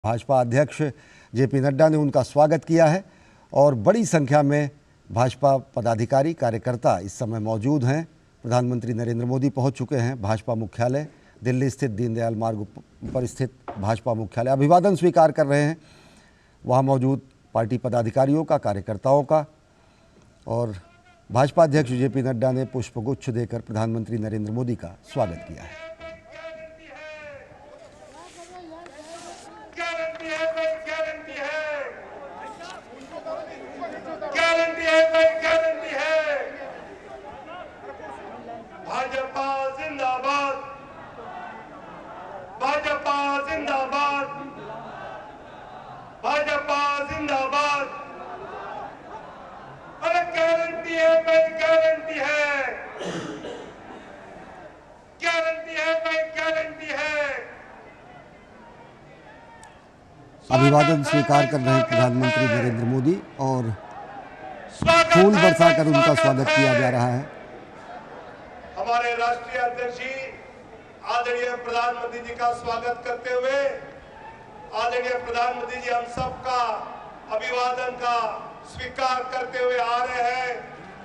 भाजपा अध्यक्ष जेपी नड्डा ने उनका स्वागत किया है और बड़ी संख्या में भाजपा पदाधिकारी कार्यकर्ता इस समय मौजूद हैं। प्रधानमंत्री नरेंद्र मोदी पहुंच चुके हैं भाजपा मुख्यालय दिल्ली स्थित दीनदयाल मार्ग पर स्थित भाजपा मुख्यालय। अभिवादन स्वीकार कर रहे हैं वहां मौजूद पार्टी पदाधिकारियों का, कार्यकर्ताओं का। और भाजपा अध्यक्ष जेपी नड्डा ने पुष्पगुच्छ देकर प्रधानमंत्री नरेंद्र मोदी का स्वागत किया है। भाजपा जिंदाबाद, भाजपा जिंदाबाद, भाजपा जिंदाबाद। अरे गारंटी है भाई, गारंटी है, गारंटी है भाई, गारंटी है। अभिवादन स्वीकार कर रहे हैं प्रधानमंत्री नरेंद्र मोदी और फूल बरसाकर उनका स्वागत किया जा रहा है। हमारे राष्ट्रीय अध्यक्ष जी आदरणीय प्रधानमंत्री जी का स्वागत करते हुए आदरणीय प्रधानमंत्री जी हम सबका अभिवादन का स्वीकार करते हुए आ रहे हैं।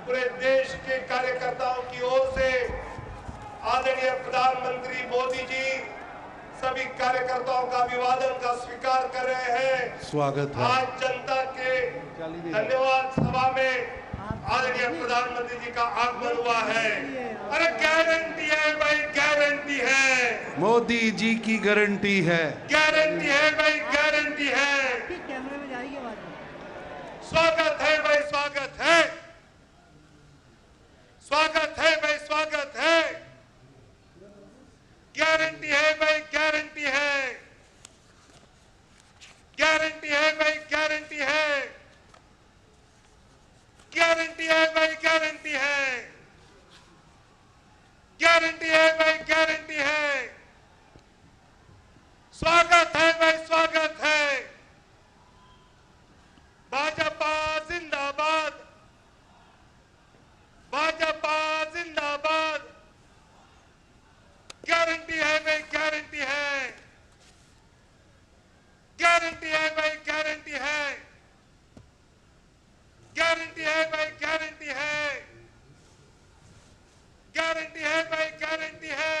पूरे देश के कार्यकर्ताओं की ओर से आदरणीय प्रधानमंत्री मोदी जी सभी कार्यकर्ताओं का अभिवादन का स्वीकार कर रहे हैं। स्वागत है। आज जनता के धन्यवाद सभा में आदरणीय प्रधानमंत्री जी का आगमन हुआ है। अरे गारंटी है भाई, गारंटी है, मोदी जी की गारंटी है, गारंटी है भाई, गारंटी है। स्वागत है भाई, स्वागत है, स्वागत है भाई, स्वागत है। गारंटी है भाई, गारंटी है, गारंटी है भाई, गारंटी है, गारंटी है भाई, गारंटी है, गारंटी है भाई, गारंटी है। स्वागत है भाई, स्वागत है। भाजपा जिंदाबाद, भाजपा जिंदाबाद। गारंटी है भाई, गारंटी है, गारंटी है भाई, गारंटी है, गारंटी है भाई, गारंटी है, गारंटी है भाई, गारंटी है,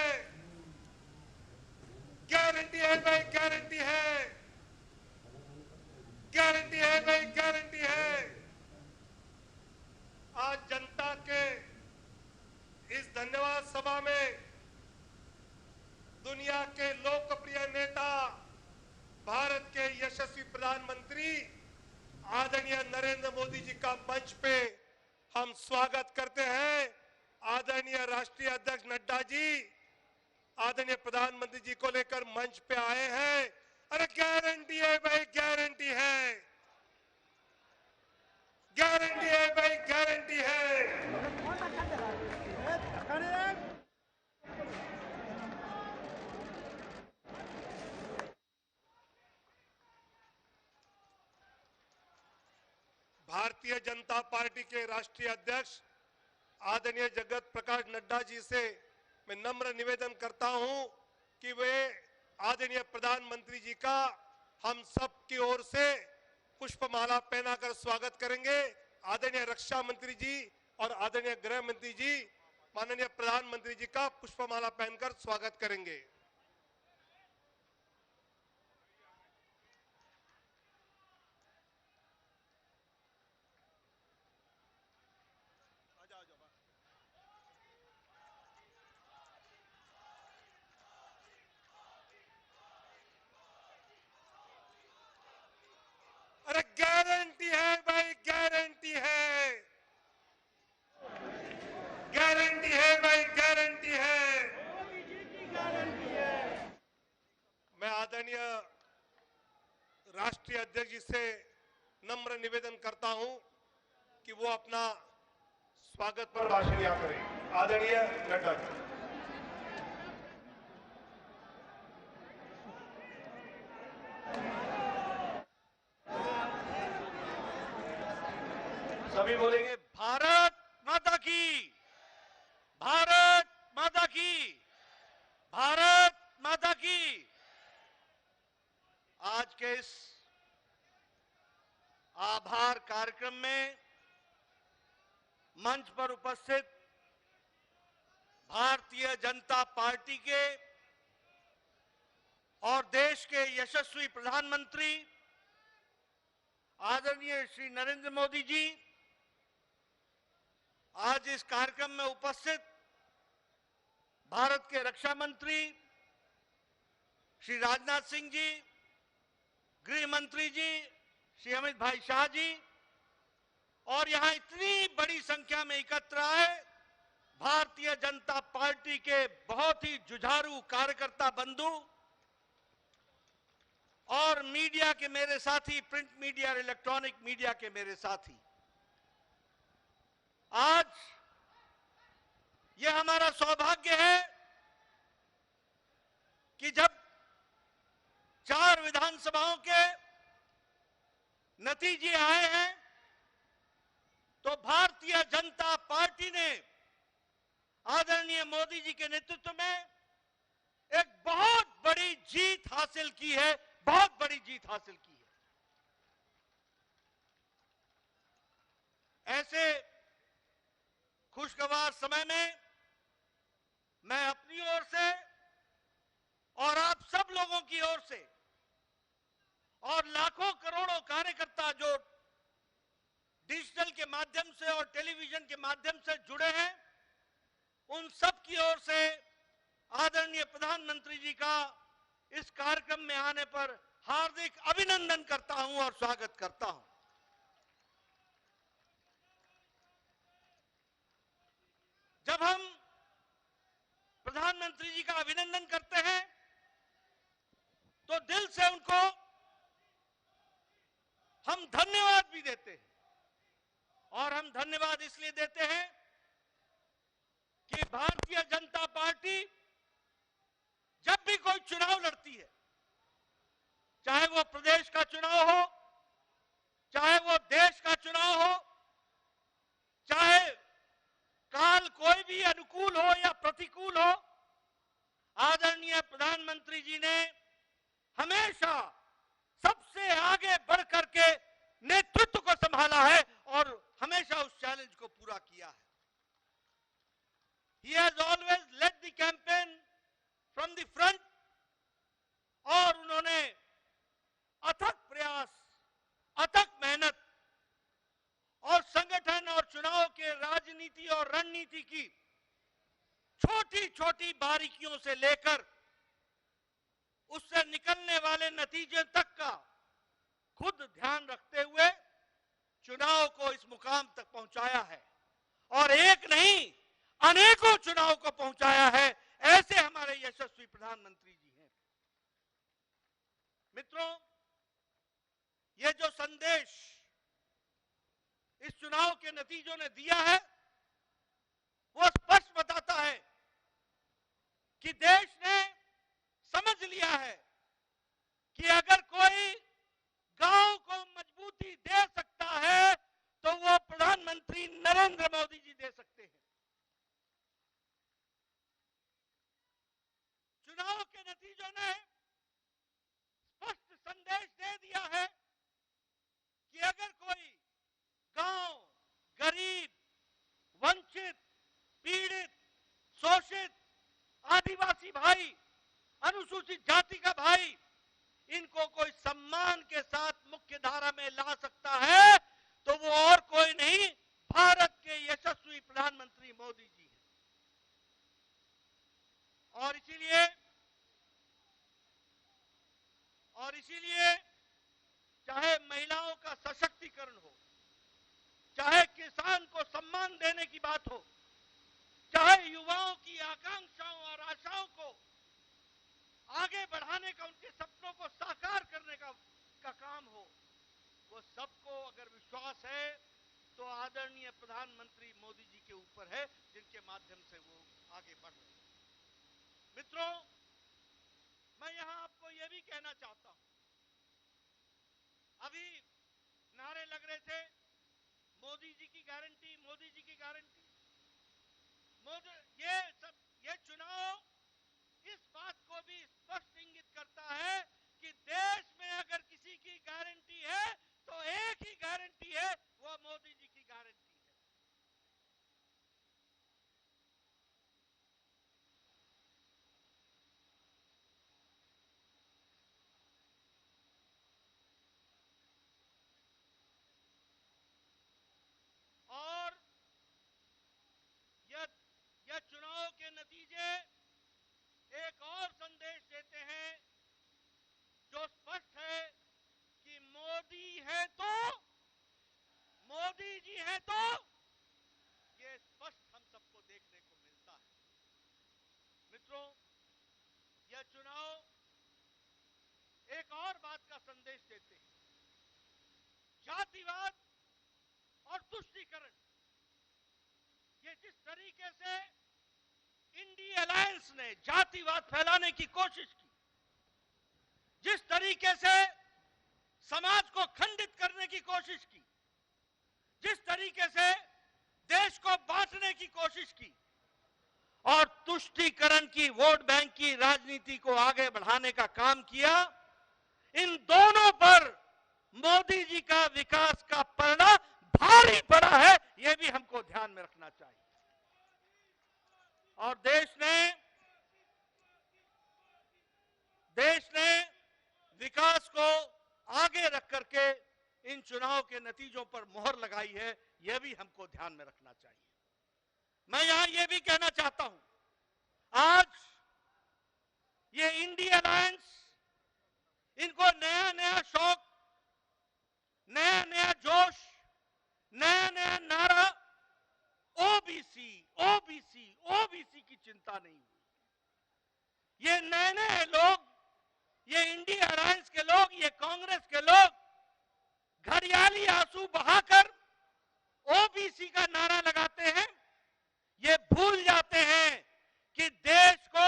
गारंटी है भाई, गारंटी है, गारंटी है भाई, गारंटी है। आज जनता के इस धन्यवाद सभा में दुनिया के लोकप्रिय नेता, भारत के यशस्वी प्रधानमंत्री आदरणीय नरेंद्र मोदी जी का मंच पे हम स्वागत करते हैं। आदरणीय राष्ट्रीय अध्यक्ष नड्डा जी आदरणीय प्रधानमंत्री जी को लेकर मंच पे आए हैं। अरे गारंटी है भाई, गारंटी है, गारंटी है भाई, गारंटी है। भारतीय जनता पार्टी के राष्ट्रीय अध्यक्ष आदरणीय जगत प्रकाश नड्डा जी से मैं नम्र निवेदन करता हूं कि वे आदरणीय प्रधानमंत्री जी का हम सब की ओर से पुष्पमाला पहनाकर स्वागत करेंगे। आदरणीय रक्षा मंत्री जी और आदरणीय गृह मंत्री जी माननीय प्रधानमंत्री जी का पुष्पमाला पहनकर स्वागत करेंगे। अरे गारंटी है भाई, गारंटी है, गारंटी है भाई, गारंटी है। मैं आदरणीय राष्ट्रीय अध्यक्ष जी से नम्र निवेदन करता हूं कि वो अपना स्वागत पर भाषण यहाँ करें। आदरणीय नड्डा जी। सभी बोलेंगे भारत माता की, भारत माता की, भारत माता की। आज के इस आभार कार्यक्रम में मंच पर उपस्थित भारतीय जनता पार्टी के और देश के यशस्वी प्रधानमंत्री आदरणीय श्री नरेंद्र मोदी जी, आज इस कार्यक्रम में उपस्थित भारत के रक्षा मंत्री श्री राजनाथ सिंह जी, गृह मंत्री जी श्री अमित भाई शाह जी, और यहां इतनी बड़ी संख्या में एकत्र आए भारतीय जनता पार्टी के बहुत ही जुझारू कार्यकर्ता बंधु और मीडिया के मेरे साथी, प्रिंट मीडिया और इलेक्ट्रॉनिक मीडिया के मेरे साथी, आज यह हमारा सौभाग्य है कि जब 4 विधानसभाओं के नतीजे आए हैं तो भारतीय जनता पार्टी ने आदरणीय मोदी जी के नेतृत्व में एक बहुत बड़ी जीत हासिल की है, बहुत बड़ी जीत हासिल की है। ऐसे खुशगवार समय में मैं अपनी ओर से और आप सब लोगों की ओर से और लाखों करोड़ों कार्यकर्ता जो डिजिटल के माध्यम से और टेलीविजन के माध्यम से जुड़े हैं, उन सब की ओर से आदरणीय प्रधानमंत्री जी का इस कार्यक्रम में आने पर हार्दिक अभिनंदन करता हूं और स्वागत करता हूं। जब हम प्रधानमंत्री जी का अभिनंदन करते हैं तो दिल से उनको हम धन्यवाद भी देते हैं, और हम धन्यवाद इसलिए देते हैं कि भारतीय जनता पार्टी जब भी कोई चुनाव लड़ती है, चाहे वो प्रदेश का चुनाव हो, चाहे वो देश का चुनाव हो, चाहे काल कोई भी अनुकूल हो या प्रतिकूल हो, आदरणीय प्रधानमंत्री जी ने हमेशा सबसे आगे बढ़ करके नेतृत्व को संभाला है और हमेशा उस चैलेंज को पूरा किया है। He has always led the campaign from the front, और उन्होंने अथक प्रयास, अथक मेहनत और संगठन और चुनाव के राजनीति और रणनीति की छोटी छोटी बारीकियों से लेकर उससे निकलने वाले नतीजे तक का खुद ध्यान रखते हुए चुनाव को इस मुकाम तक पहुंचाया है, और एक नहीं अनेकों चुनाव को पहुंचाया है। ऐसे हमारे यशस्वी प्रधानमंत्री जी हैं। मित्रों, ये जो संदेश इस चुनाव के नतीजों ने दिया है वो स्पष्ट बताता है कि देश ने समझ लिया है कि अगर कोई गांव को मजबूती दे सकता है तो वो प्रधानमंत्री नरेंद्र मोदी जी दे सकते हैं। चुनाव के नतीजों ने स्पष्ट संदेश दे दिया है कि अगर कोई गांव, गरीब, वंचित, पीड़ित, शोषित, आदिवासी भाई, अनुसूचित जाति का भाई, इनको कोई सम्मान के साथ मुख्य धारा में ला सकता है तो वो और कोई नहीं, भारत के यशस्वी प्रधानमंत्री मोदी जी हैं। और इसीलिए चाहे महिलाओं का सशक्तिकरण हो, चाहे किसान को सम्मान देने की बात हो, चाहे युवाओं की आकांक्षाओं और आशाओं को आगे बढ़ाने का, उनके सपनों को साकार करने का काम हो, वो सबको अगर विश्वास है तो आदरणीय प्रधानमंत्री मोदी जी के ऊपर है, जिनके माध्यम से वो आगे बढ़ रहे हैं। मित्रों, मैं यहां आपको यह भी कहना चाहता हूं, अभी नारे लग रहे थे मोदी जी की गारंटी, मोदी जी की गारंटी। ये चुनाव इस बात को भी स्पष्ट इंगित करता है कि देश में अगर किसी है वो मोदी जी की गारंटी है। और यह चुनाव के नतीजे एक और संदेश देते हैं जो स्पष्ट है कि मोदी है तो, मोदी जी है तो, ये स्पष्ट हम सबको देखने को मिलता है। मित्रों, यह चुनाव एक और बात का संदेश देते हैं। जातिवाद और तुष्टीकरण, ये जिस तरीके से इंडिया अलायंस ने जातिवाद फैलाने की कोशिश की, जिस तरीके से समाज को खंडित करने की कोशिश की, जिस तरीके से देश को बांटने की कोशिश की और तुष्टीकरण की, वोट बैंक की राजनीति को आगे बढ़ाने का काम किया, इन दोनों पर मोदी जी का विकास का पलड़ा भारी पड़ा है। यह भी हमको ध्यान में रखना चाहिए। और देश ने विकास को आगे रख करके इन चुनाव के नतीजों पर मोहर लगाई है। यह भी हमको ध्यान में रखना चाहिए। मैं यहां यह भी कहना चाहता हूं, आज ये इंडिया अलायंस, इनको नया नया शौक, नया नया जोश, नया नया नारा, ओबीसी ओबीसी ओबीसी की चिंता नहीं हुई। ये नए नए लोग, ये इंडिया अलायंस के लोग, ये कांग्रेस के लोग घड़ियाली आंसू बहाकर ओबीसी का नारा लगाते हैं। ये भूल जाते हैं कि देश को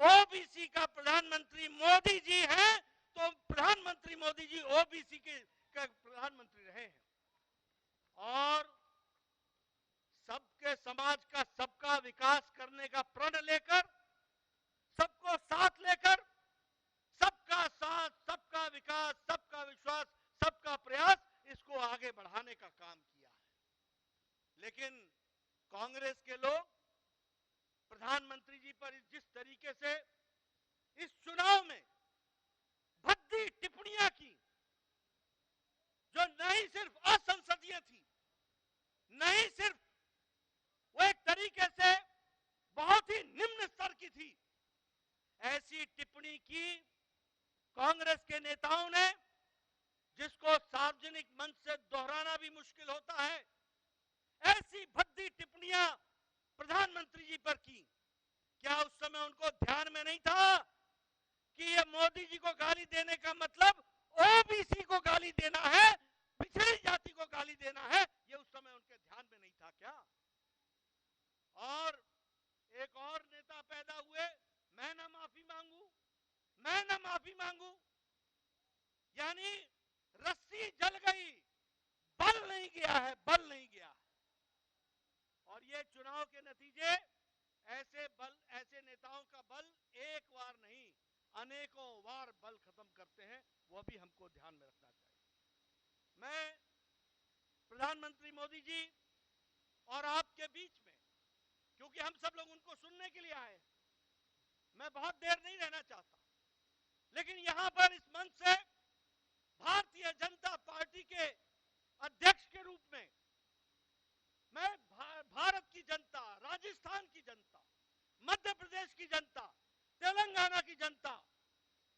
ओबीसी का प्रधानमंत्री मोदी जी हैं, तो प्रधानमंत्री मोदी जी ओबीसी के प्रधानमंत्री रहे हैं। और सबके समाज का, सबका विकास करने का प्रण लेकर, सबको साथ लेकर, सबका साथ, सबका विकास, सबका विश्वास, सबका प्रयास, इसको आगे बढ़ाने का काम किया है। लेकिन कांग्रेस के लोग प्रधानमंत्री जी पर जिस तरीके से इस चुनाव में भद्दी टिप्पणियां की, जो नहीं सिर्फ असंसदीय थी, नहीं सिर्फ वो एक तरीके से बहुत ही निम्न स्तर की थी, ऐसी टिप्पणी की कांग्रेस के नेताओं ने, जिसको सार्वजनिक मंच से दोहराना भी मुश्किल होता है। ऐसी भद्दी टिप्पणियां प्रधानमंत्री जी पर की। क्या उस समय उनको ध्यान में नहीं था कि ये मोदी जी को गाली देने का मतलब ओबीसी को गाली देना है, पिछड़ी जाति को गाली देना है? ये उस समय उनके ध्यान में नहीं था क्या? और एक और नेता पैदा हुए, मैं ना माफी मांगू, मैं ना माफी मांगू, यानी रस्सी जल गई, बल नहीं गया है, बल नहीं गया है। और ये चुनाव के नतीजे ऐसे नेताओं का बल एक बार नहीं, अनेकों बार बल खत्म करते हैं। वो भी हमको ध्यान में रखना चाहिए। मैं प्रधानमंत्री मोदी जी और आपके बीच में, क्योंकि हम सब लोग उनको सुनने के लिए आए हैं, मैं बहुत देर नहीं रहना चाहता, लेकिन यहां पर इस मंच से भारतीय जनता पार्टी के अध्यक्ष के रूप में मैं भारत की जनता, राजस्थान की जनता, मध्य प्रदेश की जनता, तेलंगाना की जनता,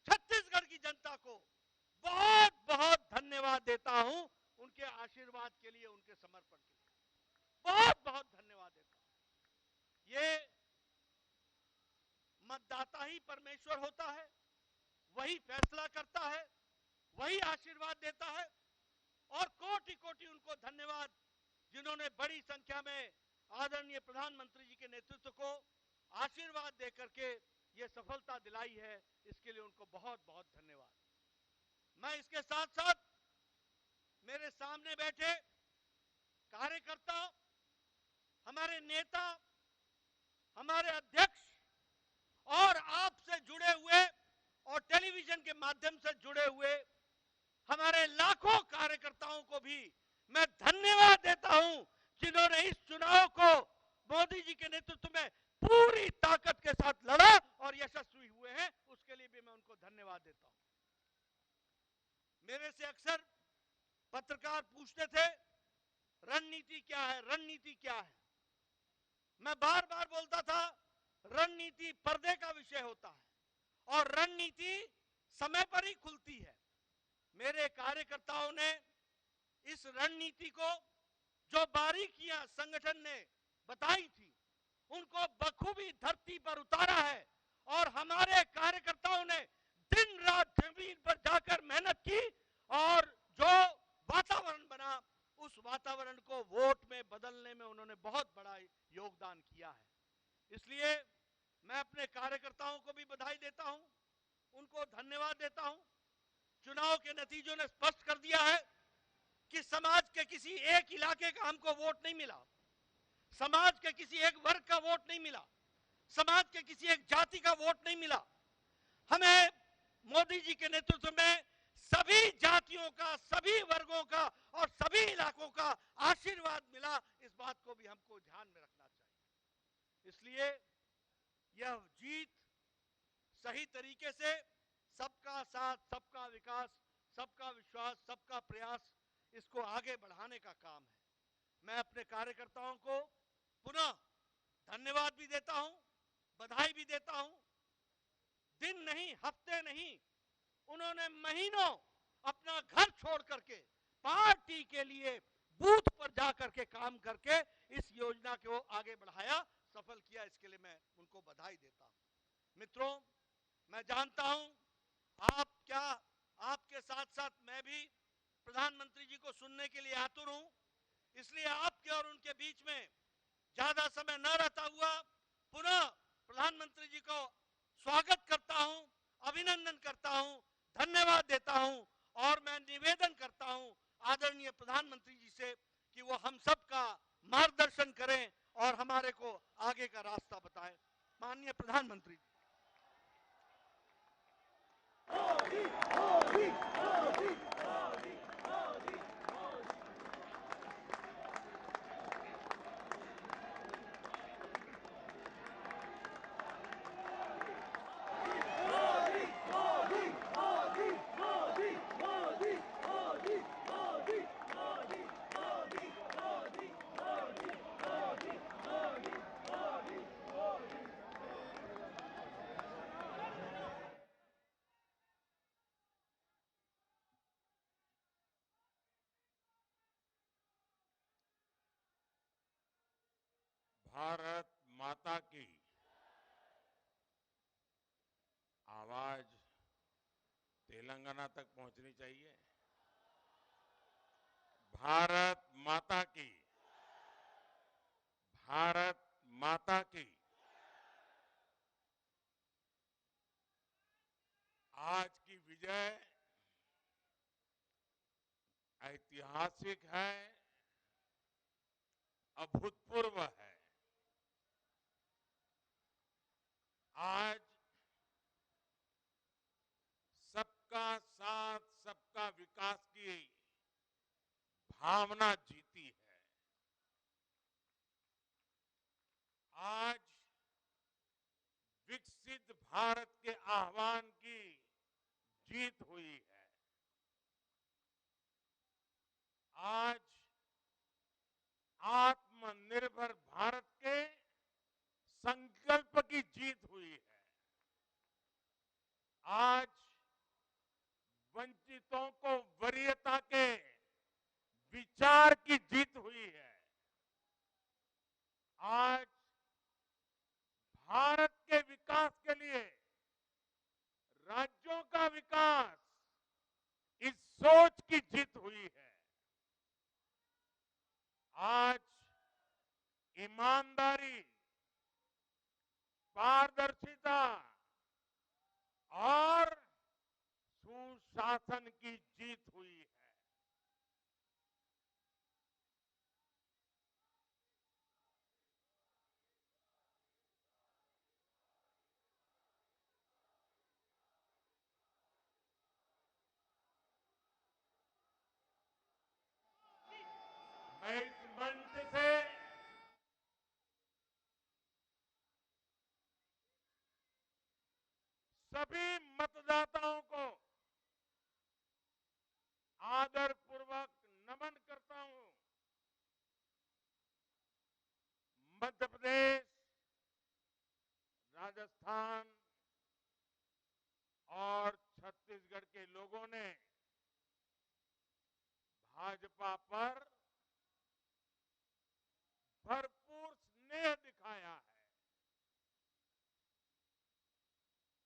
छत्तीसगढ़ की जनता को बहुत बहुत धन्यवाद देता हूं। उनके आशीर्वाद के लिए, उनके समर्पण के लिए बहुत बहुत धन्यवाद देता हूं। ये मतदाता ही परमेश्वर होता है, वही फैसला करता है, वही आशीर्वाद देता है। और कोटि कोटि उनको धन्यवाद, जिन्होंने बड़ी संख्या में आदरणीय प्रधानमंत्री जी के नेतृत्व को आशीर्वाद देकर के ये सफलता दिलाई है। इसके लिए उनको बहुत बहुत धन्यवाद। मैं इसके साथ साथ मेरे सामने बैठे कार्यकर्ता, हमारे नेता, हमारे अध्यक्ष और आपसे जुड़े हुए और टेलीविजन के माध्यम से जुड़े हुए हमारे लाखों कार्यकर्ताओं को भी मैं धन्यवाद देता हूं जिन्होंने इस चुनाव को मोदी जी के नेतृत्व में पूरी ताकत के साथ लड़ा और यशस्वी हुए हैं, उसके लिए भी मैं उनको धन्यवाद देता हूं। मेरे से अक्सर पत्रकार पूछते थे रणनीति क्या है, रणनीति क्या है। मैं बार बार बोलता था रणनीति पर्दे का विषय होता है और रणनीति समय पर ही खुलती है। मेरे कार्यकर्ताओं ने इस रणनीति को, जो बारीकियां संगठन ने बताई थी, उनको बखूबी धरती पर उतारा है और हमारे कार्यकर्ताओं ने दिन रात जमीन पर जाकर मेहनत की और जो वातावरण बना, उस वातावरण को वोट में बदलने में उन्होंने बहुत बड़ा योगदान किया है। इसलिए मैं अपने कार्यकर्ताओं को भी बधाई देता हूं, उनको धन्यवाद देता हूं। चुनाव के नतीजों ने स्पष्ट कर दिया है कि समाज के किसी एक इलाके का हमको वोट नहीं मिला, समाज के किसी एक वर्ग का वोट नहीं मिला, समाज के किसी एक जाति का वोट नहीं मिला। हमें मोदी जी के नेतृत्व में सभी जातियों का, सभी वर्गों का और सभी इलाकों का आशीर्वाद मिला। इस बात को भी हमको ध्यान में रखना चाहिए। इसलिए यह जीत सही तरीके से सबका साथ, सबका विकास, सबका विश्वास, सबका प्रयास, इसको आगे बढ़ाने का काम है। मैं अपने कार्यकर्ताओं को पुनः धन्यवाद भी देता हूं, बधाई भी देता हूं। दिन नहीं, हफ्ते नहीं, उन्होंने महीनों अपना घर छोड़ करके पार्टी के लिए बूथ पर जाकर के काम करके इस योजना को आगे बढ़ाया, सफल किया। इसके लिए मैं उनको बधाई देता हूं। मित्रों, मैं जानता हूं आपके साथ साथ मैं भी प्रधानमंत्री जी को सुनने के लिए आतुर हूं। इसलिए आपके और उनके बीच में ज्यादा समय न रहता हुआ पुनः प्रधानमंत्री जी को स्वागत करता हूं, अभिनंदन करता हूं, धन्यवाद देता हूं और मैं निवेदन करता हूं आदरणीय प्रधानमंत्री जी से कि वो हम सब का मार्गदर्शन करें और हमारे को आगे का रास्ता बताएं। माननीय प्रधानमंत्री जी। भारत माता की आवाज तेलंगाना तक पहुंचनी चाहिए। भारत माता की, भारत माता की। आज की विजय ऐतिहासिक है, अभूतपूर्व है। आज सबका साथ, सबका विकास की भावना जीती है। आज विकसित भारत के आह्वान की जीत हुई है। आज आत्मनिर्भर भारत के संकल्प की जीत हुई है। आज वंचितों को वरीयता के विचार की जीत हुई है। आज भारत के विकास के लिए राज्यों का विकास, इस सोच की जीत हुई है। आज ईमानदारी, पारदर्शिता और सुशासन की जीत हुई है। सभी मतदाताओं को आदरपूर्वक नमन करता हूं। मध्य प्रदेश, राजस्थान और छत्तीसगढ़ के लोगों ने भाजपा पर भरपूर स्नेह दिखाया है।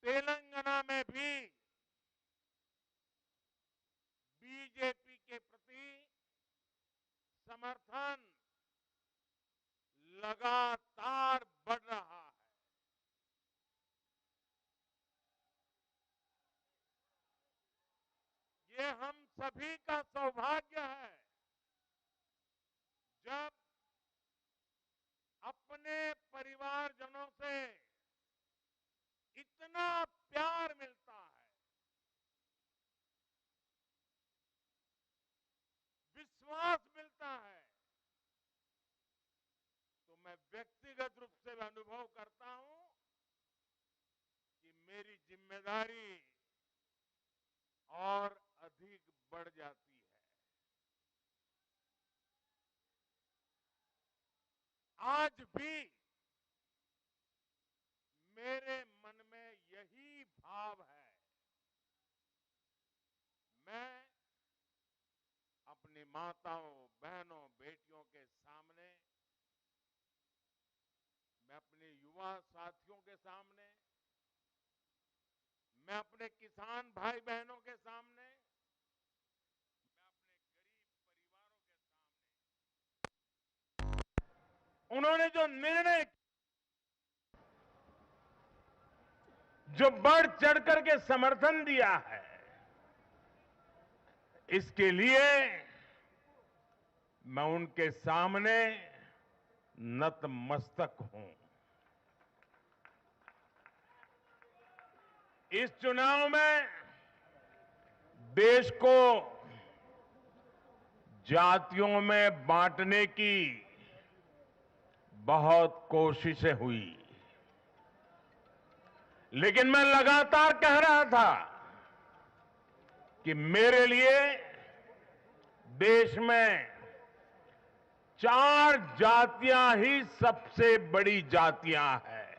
तेलंगाना में भी बीजेपी के प्रति समर्थन लगातार बढ़ रहा है। ये हम सभी का सौभाग्य है जब अपने परिवारजनों से इतना प्यार मिलता है, विश्वास मिलता है, तो मैं व्यक्तिगत रूप से अनुभव करता हूं कि मेरी जिम्मेदारी और अधिक बढ़ जाती है। आज भी मेरे मन में यही भाव है। मैं अपनी माताओं, बहनों, बेटियों के सामने, मैं अपने युवा साथियों के सामने, मैं अपने किसान भाई बहनों के सामने, मैं अपने गरीब परिवारों के सामने उन्होंने जो निर्णय, जो बढ़ चढ़ करके समर्थन दिया है, इसके लिए मैं उनके सामने नतमस्तक हूं। इस चुनाव में देश को जातियों में बांटने की बहुत कोशिशें हुई, लेकिन मैं लगातार कह रहा था कि मेरे लिए देश में 4 जातियां ही सबसे बड़ी जातियां हैं।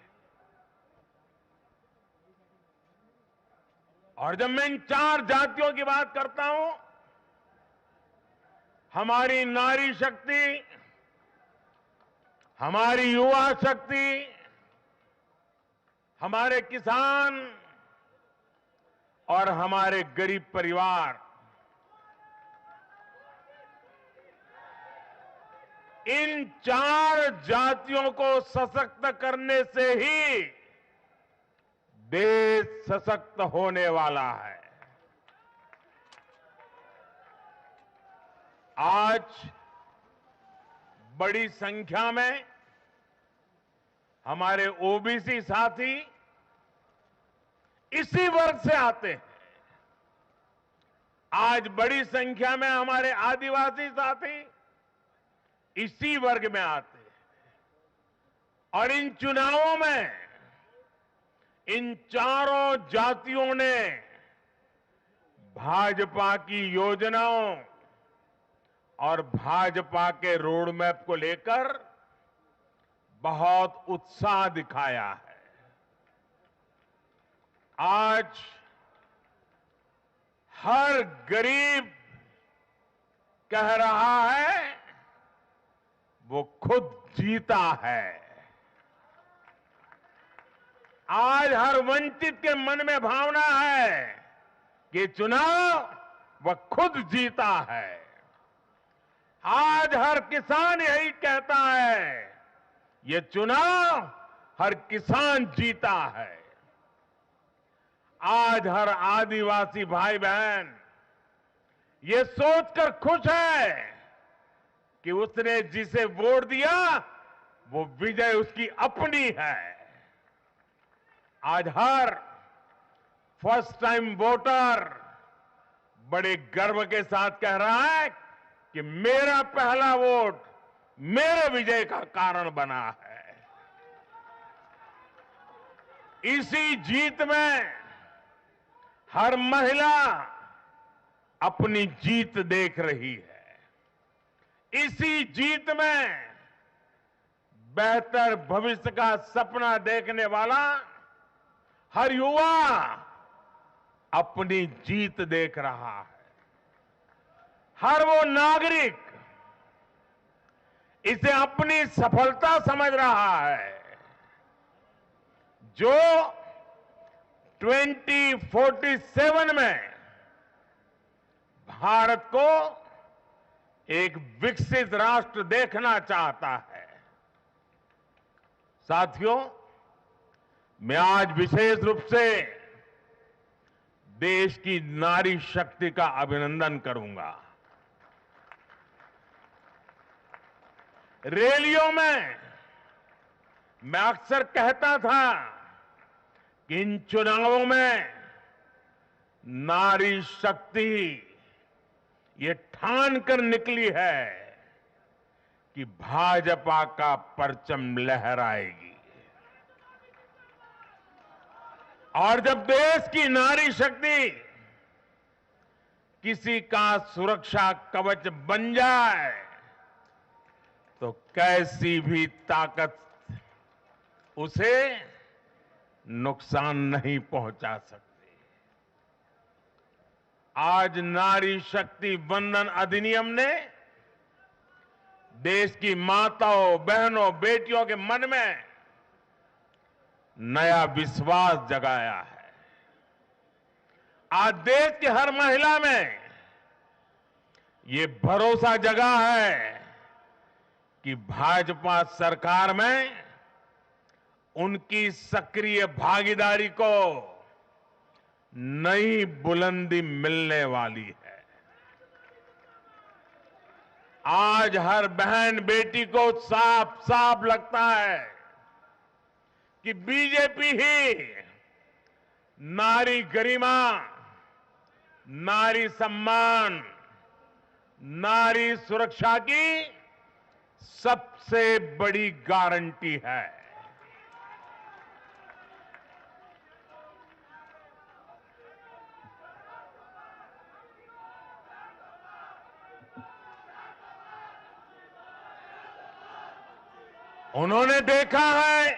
और जब मैं इन 4 जातियों की बात करता हूं, हमारी नारी शक्ति, हमारी युवा शक्ति, हमारे किसान और हमारे गरीब परिवार, इन 4 जातियों को सशक्त करने से ही देश सशक्त होने वाला है। आज बड़ी संख्या में हमारे ओबीसी साथी इसी वर्ग से आते हैं। आज बड़ी संख्या में हमारे आदिवासी साथी इसी वर्ग में आते हैं। और इन चुनावों में इन चारों जातियों ने भाजपा की योजनाओं और भाजपा के रोड मैप को लेकर बहुत उत्साह दिखाया है। आज हर गरीब कह रहा है वो खुद जीता है। आज हर वंचित के मन में भावना है कि चुनाव वह खुद जीता है। आज हर किसान यही कहता है, ये चुनाव हर किसान जीता है। आज हर आदिवासी भाई बहन ये सोचकर खुश है कि उसने जिसे वोट दिया वो विजय उसकी अपनी है। आज हर फर्स्ट टाइम वोटर बड़े गर्व के साथ कह रहा है कि मेरा पहला वोट मेरे विजय का कारण बना है। इसी जीत में हर महिला अपनी जीत देख रही है। इसी जीत में बेहतर भविष्य का सपना देखने वाला हर युवा अपनी जीत देख रहा है। हर वो नागरिक इसे अपनी सफलता समझ रहा है जो 2047 में भारत को एक विकसित राष्ट्र देखना चाहता है। साथियों, मैं आज विशेष रूप से देश की नारी शक्ति का अभिनंदन करूंगा। रैलियों में मैं अक्सर कहता था कि इन चुनावों में नारी शक्ति ये ठान कर निकली है कि भाजपा का परचम लहराएगी। और जब देश की नारी शक्ति किसी का सुरक्षा कवच बन जाए तो कैसी भी ताकत उसे नुकसान नहीं पहुंचा सकती। आज नारी शक्ति वंदन अधिनियम ने देश की माताओं, बहनों, बेटियों के मन में नया विश्वास जगाया है। आज देश की हर महिला में ये भरोसा जगा है कि भाजपा सरकार में उनकी सक्रिय भागीदारी को नई बुलंदी मिलने वाली है। आज हर बहन बेटी को साफ साफ लगता है कि बीजेपी ही नारी गरिमा, नारी सम्मान, नारी सुरक्षा की सबसे बड़ी गारंटी है। उन्होंने देखा है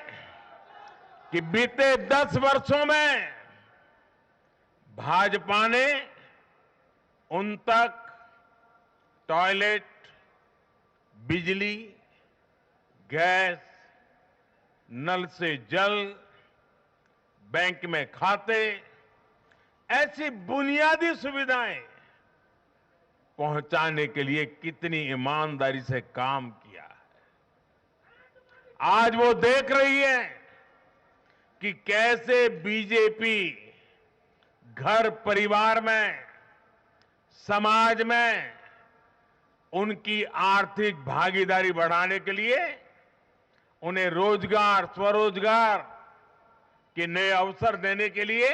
कि बीते 10 वर्षों में भाजपा ने उन तक टॉयलेट, बिजली, गैस, नल से जल, बैंक में खाते, ऐसी बुनियादी सुविधाएं पहुंचाने के लिए कितनी ईमानदारी से काम किया है। आज वो देख रही है कि कैसे बीजेपी घर परिवार में, समाज में उनकी आर्थिक भागीदारी बढ़ाने के लिए उन्हें रोजगार, स्वरोजगार के नए अवसर देने के लिए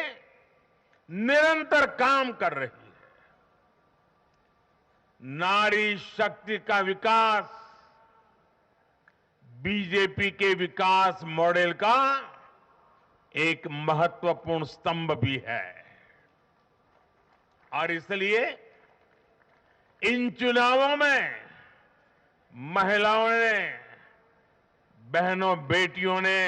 निरंतर काम कर रही है। नारी शक्ति का विकास बीजेपी के विकास मॉडल का एक महत्वपूर्ण स्तंभ भी है। और इसलिए इन चुनावों में महिलाओं ने, बहनों, बेटियों ने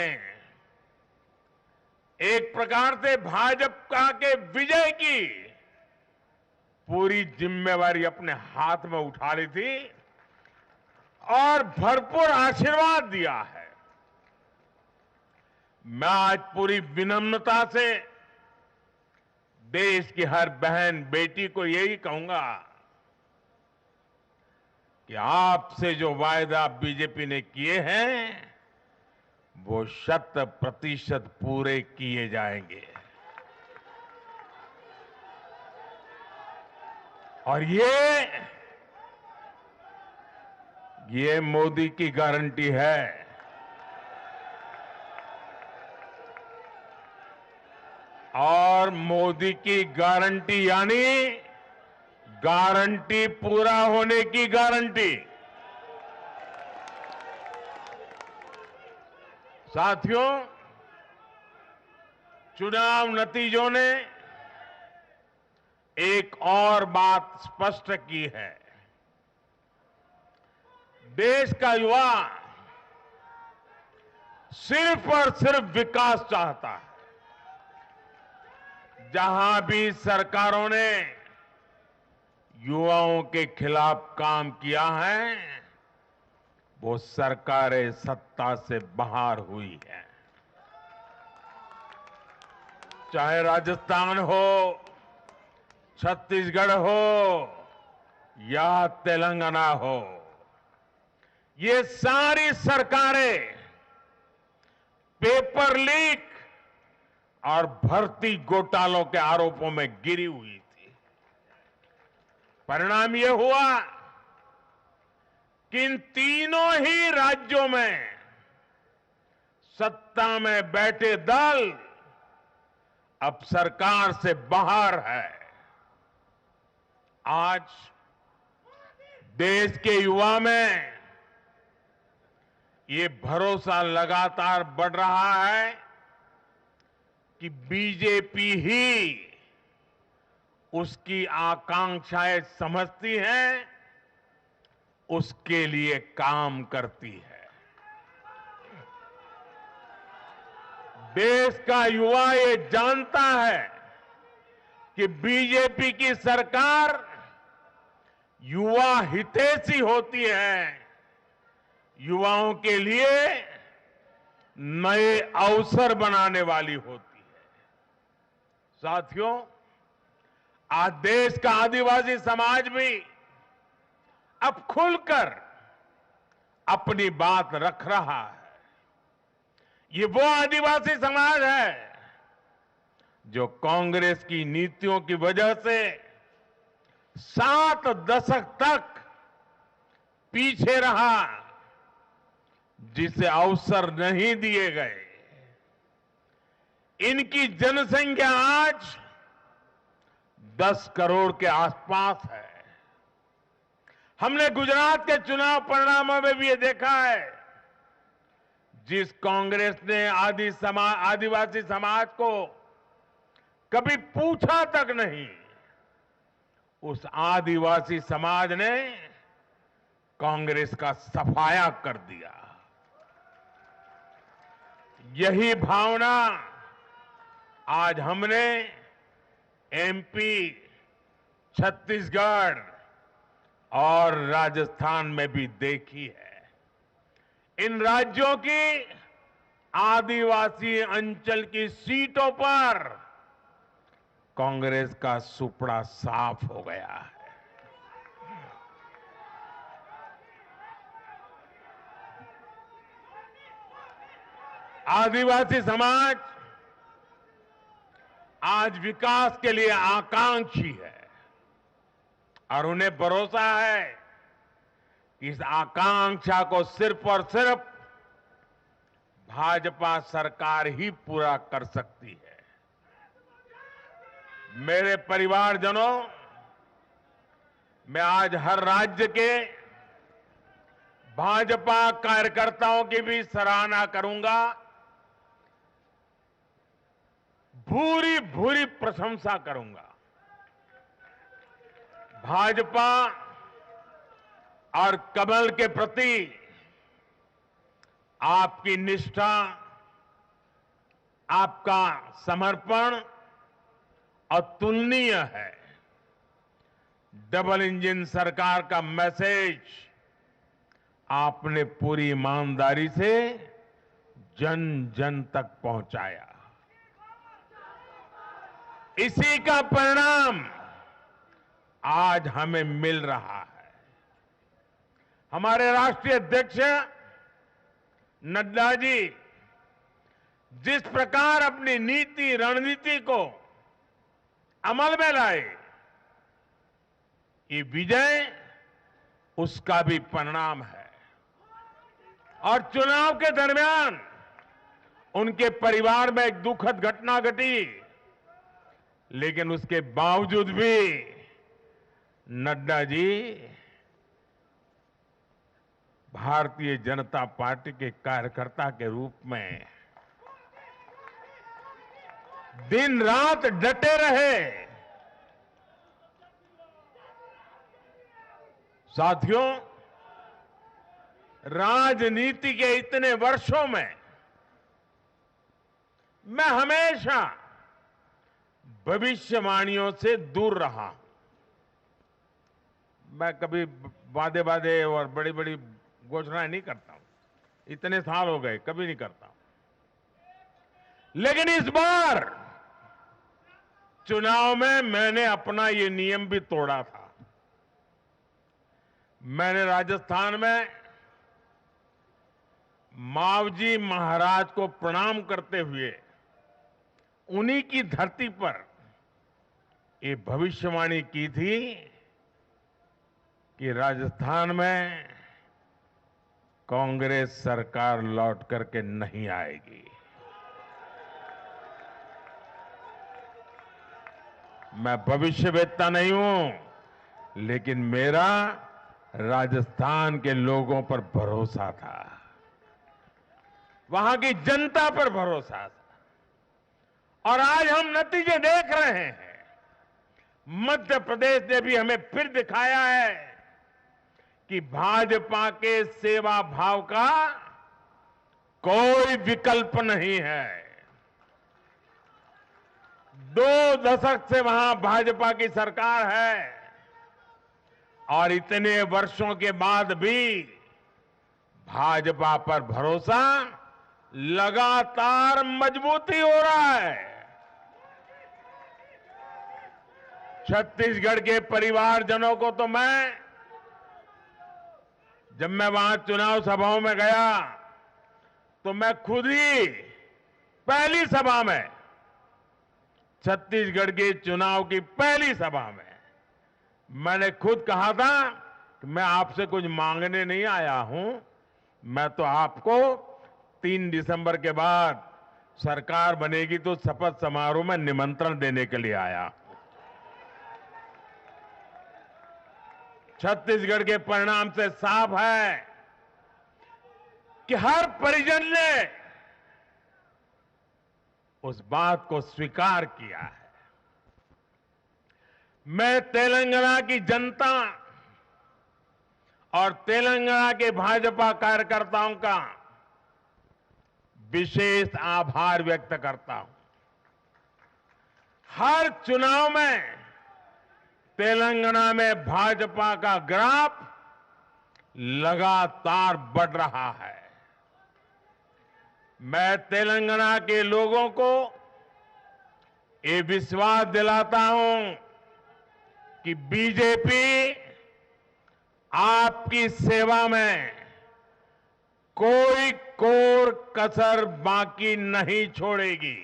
एक प्रकार से भाजपा के विजय की पूरी जिम्मेवारी अपने हाथ में उठा ली थी और भरपूर आशीर्वाद दिया है। मैं आज पूरी विनम्रता से देश की हर बहन बेटी को यही कहूंगा कि आपसे जो वायदा बीजेपी ने किए हैं वो 100% पूरे किए जाएंगे। और ये मोदी की गारंटी है। और मोदी की गारंटी यानी गारंटी पूरा होने की गारंटी। साथियों, चुनाव नतीजों ने एक और बात स्पष्ट की है। देश का युवा सिर्फ और सिर्फ विकास चाहता है। जहां भी सरकारों ने युवाओं के खिलाफ काम किया है, वो सरकारें सत्ता से बाहर हुई है। चाहे राजस्थान हो, छत्तीसगढ़ हो या तेलंगाना हो, ये सारी सरकारें पेपर लीक और भर्ती घोटालों के आरोपों में गिरी हुई थी। परिणाम यह हुआ कि इन तीनों ही राज्यों में सत्ता में बैठे दल अब सरकार से बाहर है। आज देश के युवा में ये भरोसा लगातार बढ़ रहा है कि बीजेपी ही उसकी आकांक्षाएं समझती है, उसके लिए काम करती है। देश का युवा ये जानता है कि बीजेपी की सरकार युवा हितैषी होती है, युवाओं के लिए नए अवसर बनाने वाली होती है। साथियों, आज देश का आदिवासी समाज भी अब खुलकर अपनी बात रख रहा है। ये वो आदिवासी समाज है जो कांग्रेस की नीतियों की वजह से 7 दशक तक पीछे रहा, जिसे अवसर नहीं दिए गए। इनकी जनसंख्या आज 10 करोड़ के आसपास है। हमने गुजरात के चुनाव परिणामों में भी ये देखा है, जिस कांग्रेस ने आदिवासी समाज को कभी पूछा तक नहीं, उस आदिवासी समाज ने कांग्रेस का सफाया कर दिया। यही भावना आज हमने एमपी, छत्तीसगढ़ और राजस्थान में भी देखी है। इन राज्यों की आदिवासी अंचल की सीटों पर कांग्रेस का सुपड़ा साफ हो गया है। आदिवासी समाज आज विकास के लिए आकांक्षी है और उन्हें भरोसा है कि इस आकांक्षा को सिर्फ और सिर्फ भाजपा सरकार ही पूरा कर सकती है। मेरे परिवारजनों, मैं आज हर राज्य के भाजपा कार्यकर्ताओं की भी सराहना करूंगा, भूरी भूरी प्रशंसा करूंगा। भाजपा और कमल के प्रति आपकी निष्ठा, आपका समर्पण अतुलनीय है। डबल इंजन सरकार का मैसेज आपने पूरी ईमानदारी से जन जन तक पहुंचाया। इसी का परिणाम आज हमें मिल रहा है। हमारे राष्ट्रीय अध्यक्ष नड्डा जी जिस प्रकार अपनी नीति रणनीति को अमल में लाए, ये विजय उसका भी परिणाम है। और चुनाव के दरमियान उनके परिवार में एक दुखद घटना घटी, लेकिन उसके बावजूद भी नड्डा जी भारतीय जनता पार्टी के कार्यकर्ता के रूप में दिन रात डटे रहे साथियों, राजनीति के इतने वर्षों में मैं हमेशा भविष्यवाणियों से दूर रहा। मैं कभी वादे वादे और बड़ी बड़ी घोषणाएं नहीं करता हूं। इतने साल हो गए, कभी नहीं करता। लेकिन इस बार चुनाव में मैंने अपना ये नियम भी तोड़ा था। मैंने राजस्थान में मावजी महाराज को प्रणाम करते हुए उन्हीं की धरती पर ये भविष्यवाणी की थी कि राजस्थान में कांग्रेस सरकार लौट करके नहीं आएगी। मैं भविष्यवेत्ता नहीं हूं, लेकिन मेरा राजस्थान के लोगों पर भरोसा था, वहां की जनता पर भरोसा था। और आज हम नतीजे देख रहे हैं। मध्य प्रदेश ने भी हमें फिर दिखाया है कि भाजपा के सेवा भाव का कोई विकल्प नहीं है। 2 दशक से वहां भाजपा की सरकार है और इतने वर्षों के बाद भी भाजपा पर भरोसा लगातार मजबूती हो रहा है। छत्तीसगढ़ के परिवारजनों को तो जब मैं वहां चुनाव सभाओं में गया तो मैं खुद ही पहली सभा में, छत्तीसगढ़ के चुनाव की पहली सभा में मैंने खुद कहा था कि मैं आपसे कुछ मांगने नहीं आया हूं, मैं तो आपको 3 दिसंबर के बाद सरकार बनेगी तो शपथ समारोह में निमंत्रण देने के लिए आया। छत्तीसगढ़ के परिणाम से साफ है कि हर परिजन ने उस बात को स्वीकार किया है। मैं तेलंगाना की जनता और तेलंगाना के भाजपा कार्यकर्ताओं का विशेष आभार व्यक्त करता हूं। हर चुनाव में तेलंगाना में भाजपा का ग्राफ लगातार बढ़ रहा है। मैं तेलंगाना के लोगों को ये विश्वास दिलाता हूं कि बीजेपी आपकी सेवा में कोई कोर कसर बाकी नहीं छोड़ेगी।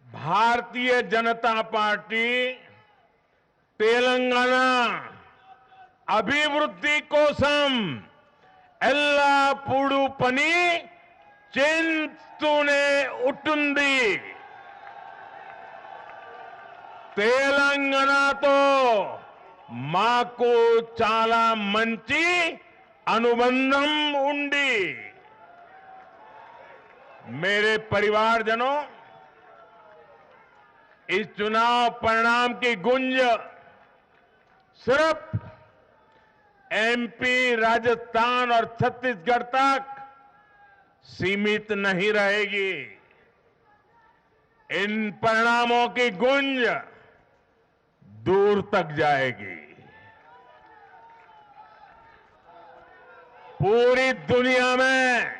भारतीय जनता पार्टी तेलंगाना अभिवृद्धि कोसम एल्लापूडू पनी चिंतूने उटुंदी। तेलंगाना तो माको चाला मंची अनुबंधम उंडी। मेरे परिवारजनों, इस चुनाव परिणाम की गुंज सिर्फ एमपी, राजस्थान और छत्तीसगढ़ तक सीमित नहीं रहेगी। इन परिणामों की गुंज दूर तक जाएगी। पूरी दुनिया में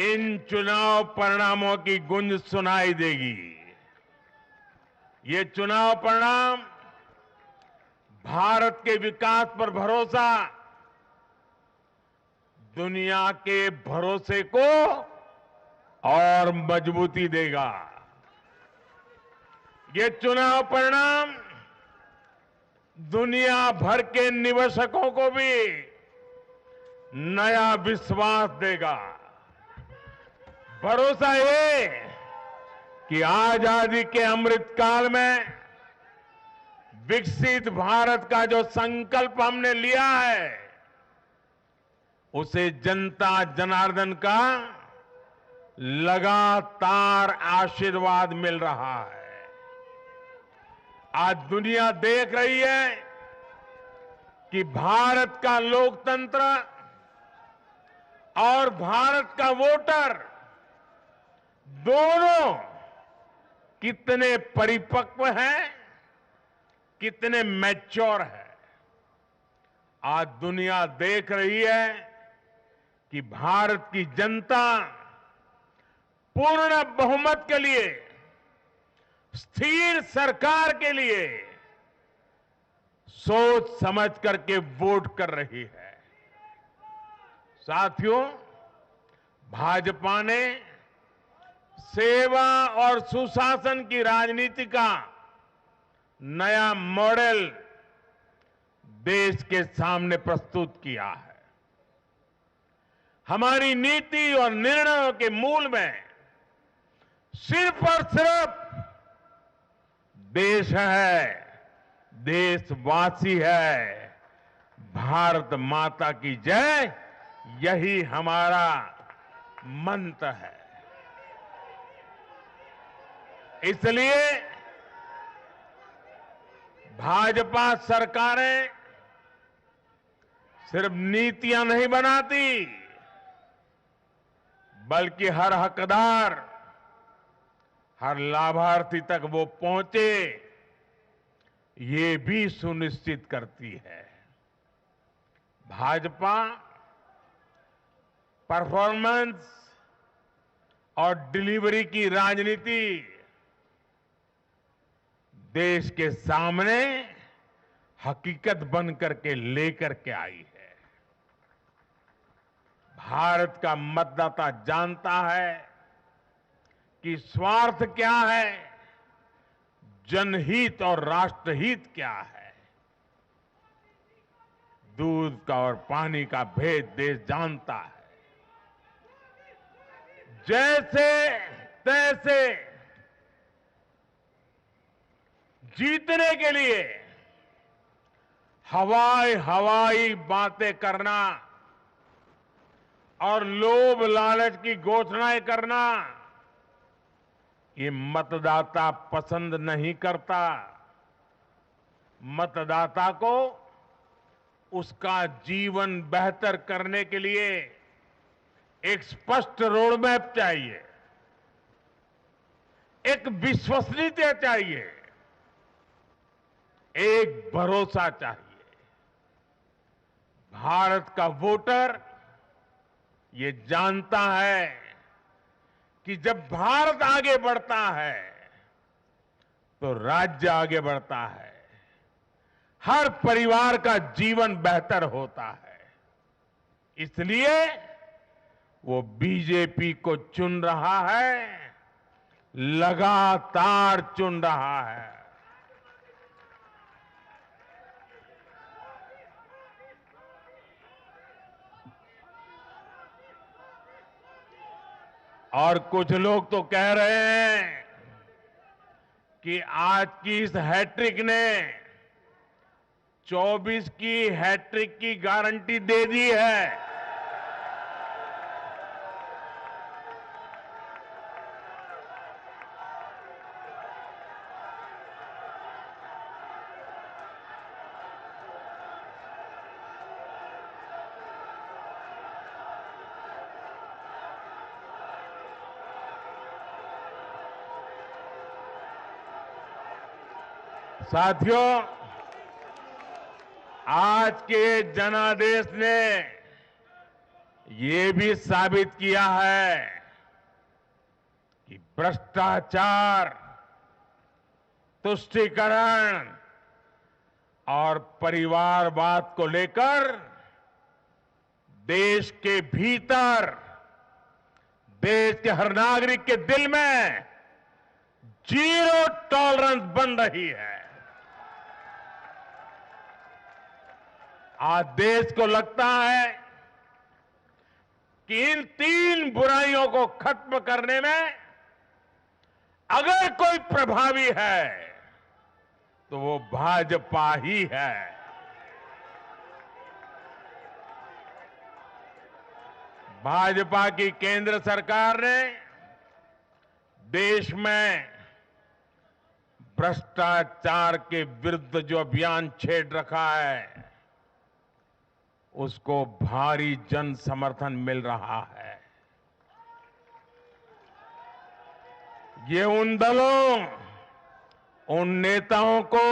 इन चुनाव परिणामों की गुंज सुनाई देगी। ये चुनाव परिणाम भारत के विकास पर भरोसा, दुनिया के भरोसे को और मजबूती देगा। ये चुनाव परिणाम दुनिया भर के निवेशकों को भी नया विश्वास देगा। भरोसा ये कि आजादी के अमृत काल में विकसित भारत का जो संकल्प हमने लिया है, उसे जनता जनार्दन का लगातार आशीर्वाद मिल रहा है। आज दुनिया देख रही है कि भारत का लोकतंत्र और भारत का वोटर दोनों कितने परिपक्व हैं, कितने मैच्योर हैं। आज दुनिया देख रही है कि भारत की जनता पूर्ण बहुमत के लिए, स्थिर सरकार के लिए सोच समझ करके वोट कर रही है। साथियों, भाजपा ने सेवा और सुशासन की राजनीति का नया मॉडल देश के सामने प्रस्तुत किया है। हमारी नीति और निर्णयों के मूल में सिर्फ और सिर्फ देश है, देशवासी है, भारत माता की जय, यही हमारा मंत्र है। इसलिए भाजपा सरकारें सिर्फ नीतियां नहीं बनाती, बल्कि हर हकदार, हर लाभार्थी तक वो पहुंचे, ये भी सुनिश्चित करती है। भाजपा परफॉर्मेंस और डिलीवरी की राजनीति देश के सामने हकीकत बन करके लेकर के आई है। भारत का मतदाता जानता है कि स्वार्थ क्या है, जनहित और राष्ट्रहित क्या है। दूध का और पानी का भेद देश जानता है। जैसे तैसे जीतने के लिए हवाई बातें करना और लोभ लालच की घोषणाएं करना, ये मतदाता पसंद नहीं करता। मतदाता को उसका जीवन बेहतर करने के लिए एक स्पष्ट रोडमैप चाहिए, एक विश्वसनीयता चाहिए, एक भरोसा चाहिए। भारत का वोटर ये जानता है कि जब भारत आगे बढ़ता है तो राज्य आगे बढ़ता है, हर परिवार का जीवन बेहतर होता है। इसलिए वो बीजेपी को चुन रहा है, लगातार चुन रहा है। और कुछ लोग तो कह रहे हैं कि आज की इस हैट्रिक ने 24 की हैट्रिक की गारंटी दे दी है। साथियों, आज के जनादेश ने ये भी साबित किया है कि भ्रष्टाचार, तुष्टीकरण और परिवारवाद को लेकर देश के भीतर, देश के हर नागरिक के दिल में जीरो टॉलरेंस बन रही है। आज देश को लगता है कि इन तीन बुराइयों को खत्म करने में अगर कोई प्रभावी है तो वो भाजपा ही है। भाजपा की केंद्र सरकार ने देश में भ्रष्टाचार के विरुद्ध जो अभियान छेड़ रखा है उसको भारी जन समर्थन मिल रहा है। ये उन दलों, उन नेताओं को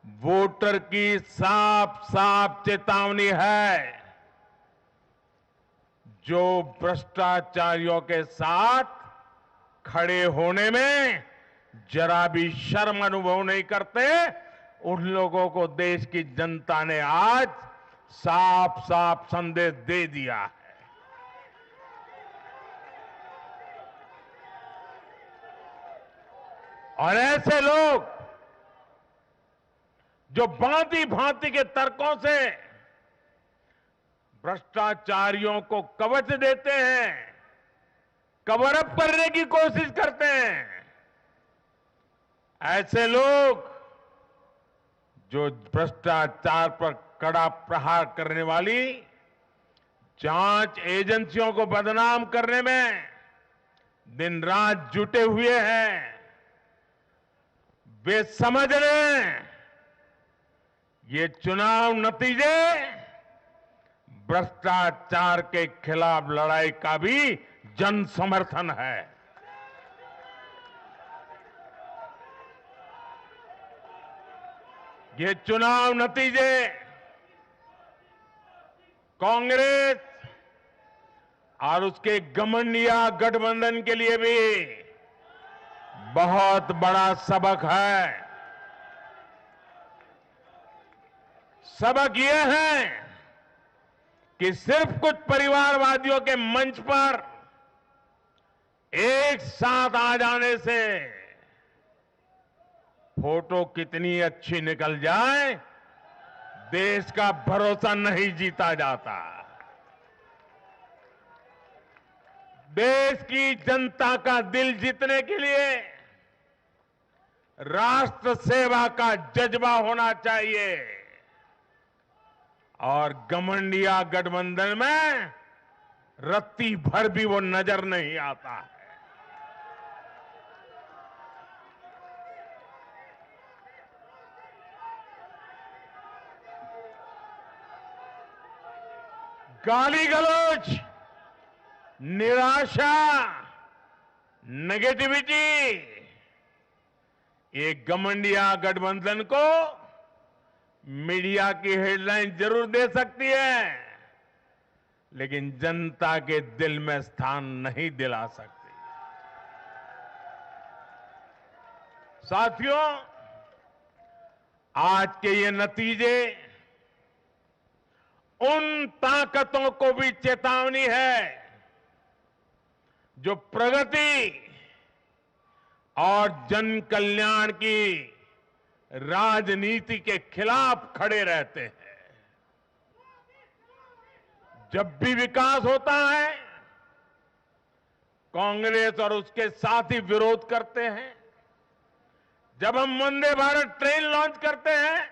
वोटर की साफ साफ चेतावनी है जो भ्रष्टाचारियों के साथ खड़े होने में जरा भी शर्म अनुभव नहीं करते। उन लोगों को देश की जनता ने आज साफ साफ संदेश दे दिया है। और ऐसे लोग जो भांति भांति के तर्कों से भ्रष्टाचारियों को कवच देते हैं, कवर अप करने की कोशिश करते हैं, ऐसे लोग जो भ्रष्टाचार पर कड़ा प्रहार करने वाली जांच एजेंसियों को बदनाम करने में दिन रात जुटे हुए हैं, वे समझ रहे हैं ये चुनाव नतीजे भ्रष्टाचार के खिलाफ लड़ाई का भी जन समर्थन है। ये चुनाव नतीजे कांग्रेस और उसके घमंडिया गठबंधन के लिए भी बहुत बड़ा सबक है। सबक यह है कि सिर्फ कुछ परिवारवादियों के मंच पर एक साथ आ जाने से फोटो कितनी अच्छी निकल जाए, देश का भरोसा नहीं जीता जाता। देश की जनता का दिल जीतने के लिए राष्ट्र सेवा का जज्बा होना चाहिए और घमंडिया गठबंधन में रत्ती भर भी वो नजर नहीं आता है। गाली गलौज, निराशा, नेगेटिविटी, ये घमंडिया गठबंधन को मीडिया की हेडलाइन जरूर दे सकती है, लेकिन जनता के दिल में स्थान नहीं दिला सकती। साथियों, आज के ये नतीजे उन ताकतों को भी चेतावनी है जो प्रगति और जन कल्याण की राजनीति के खिलाफ खड़े रहते हैं। जब भी विकास होता है, कांग्रेस और उसके साथी विरोध करते हैं। जब हम वंदे भारत ट्रेन लॉन्च करते हैं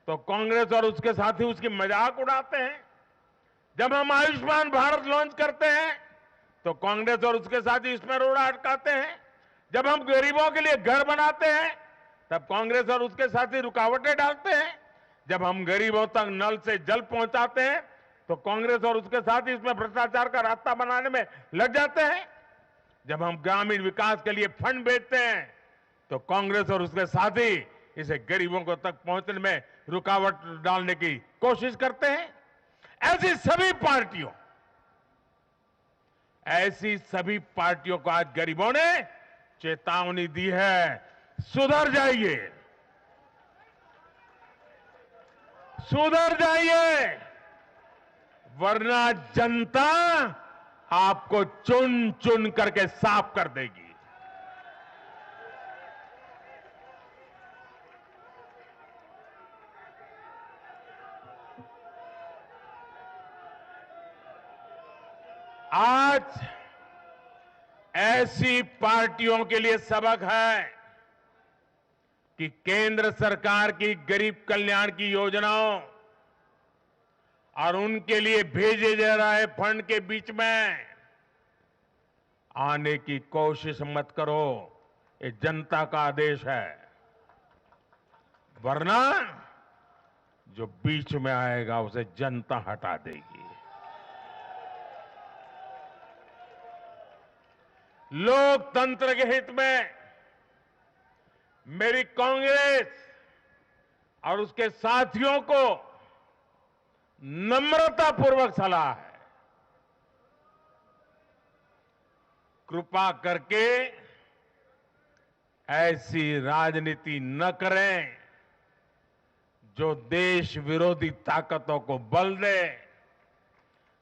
तो कांग्रेस और उसके साथी उसकी मजाक उड़ाते हैं। जब हम आयुष्मान भारत लॉन्च करते हैं तो कांग्रेस और उसके साथी इसमें रोड़ा अटकाते हैं। जब हम गरीबों के लिए घर बनाते हैं तब कांग्रेस और उसके साथी रुकावटें डालते हैं। जब हम गरीबों तक नल से जल पहुंचाते हैं तो कांग्रेस और उसके साथी इसमें भ्रष्टाचार का रास्ता बनाने में लग जाते हैं। जब हम ग्रामीण विकास के लिए फंड भेजते हैं तो कांग्रेस और उसके साथी इसे गरीबों को तक पहुंचने में रुकावट डालने की कोशिश करते हैं। ऐसी सभी पार्टियों को आज गरीबों ने चेतावनी दी है, सुधर जाइए, सुधर जाइए, वरना जनता आपको चुन चुन करके साफ कर देगी। आज ऐसी पार्टियों के लिए सबक है कि केंद्र सरकार की गरीब कल्याण की योजनाओं और उनके लिए भेजे जा रहे फंड के बीच में आने की कोशिश मत करो। ये जनता का आदेश है, वरना जो बीच में आएगा उसे जनता हटा देगी। लोकतंत्र के हित में मेरी कांग्रेस और उसके साथियों को नम्रतापूर्वक सलाह है, कृपा करके ऐसी राजनीति न करें जो देश विरोधी ताकतों को बल दे,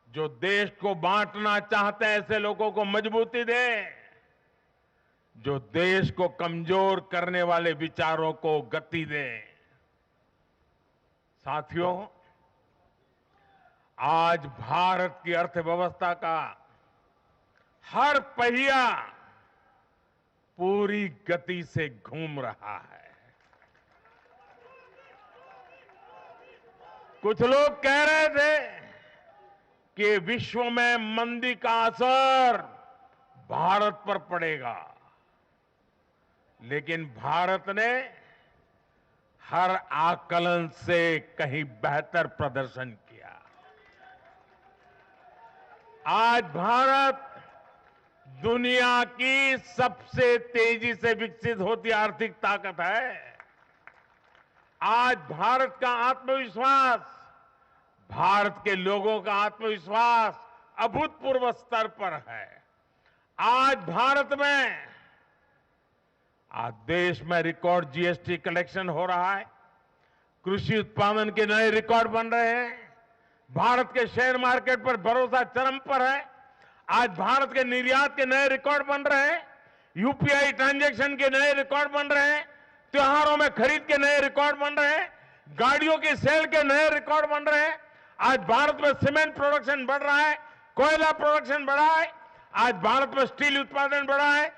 जो देश को बांटना चाहते हैं ऐसे लोगों को मजबूती दे, जो देश को कमजोर करने वाले विचारों को गति दे। साथियों, आज भारत की अर्थव्यवस्था का हर पहिया पूरी गति से घूम रहा है। कुछ लोग कह रहे थे कि विश्व में मंदी का असर भारत पर पड़ेगा, लेकिन भारत ने हर आकलन से कहीं बेहतर प्रदर्शन किया। आज भारत दुनिया की सबसे तेजी से विकसित होती आर्थिक ताकत है। आज भारत का आत्मविश्वास, भारत के लोगों का आत्मविश्वास अभूतपूर्व स्तर पर है। आज भारत में, आज देश में रिकॉर्ड जीएसटी कलेक्शन हो रहा है, कृषि उत्पादन के नए रिकॉर्ड बन रहे हैं, भारत के शेयर मार्केट पर भरोसा चरम पर है। आज भारत के निर्यात के नए रिकॉर्ड बन रहे हैं, यूपीआई ट्रांजैक्शन के नए रिकॉर्ड बन रहे हैं, त्योहारों में खरीद के नए रिकॉर्ड बन रहे हैं, गाड़ियों की सेल के नए रिकॉर्ड बन रहे हैं। आज भारत में सीमेंट प्रोडक्शन बढ़ रहा है, कोयला प्रोडक्शन बढ़ा है, आज भारत में स्टील उत्पादन बढ़ा है,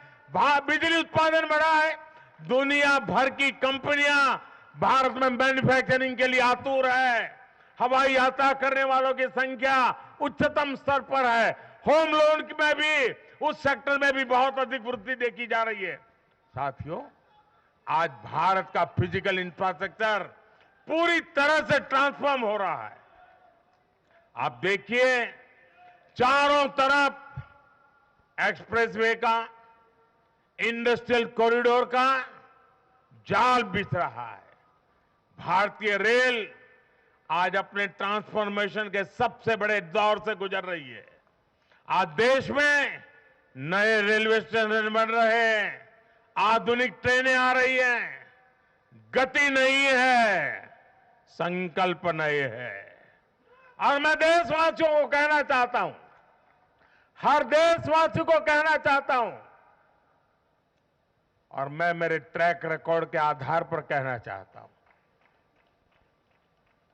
बिजली उत्पादन बढ़ा है। दुनिया भर की कंपनियां भारत में मैन्युफैक्चरिंग के लिए आतुर है। हवाई यात्रा करने वालों की संख्या उच्चतम स्तर पर है। होम लोन में भी, उस सेक्टर में भी बहुत अधिक वृद्धि देखी जा रही है। साथियों, आज भारत का फिजिकल इंफ्रास्ट्रक्चर पूरी तरह से ट्रांसफॉर्म हो रहा है। आप देखिए, चारों तरफ एक्सप्रेसवे का, इंडस्ट्रियल कॉरिडोर का जाल बिछ रहा है। भारतीय रेल आज अपने ट्रांसफॉर्मेशन के सबसे बड़े दौर से गुजर रही है। आज देश में नए रेलवे स्टेशन बन रहे हैं, आधुनिक ट्रेनें आ रही हैं। गति नहीं है, संकल्प नए है। और मैं देशवासियों को कहना चाहता हूं, हर देशवासी को कहना चाहता हूं, और मैं मेरे ट्रैक रिकॉर्ड के आधार पर कहना चाहता हूं,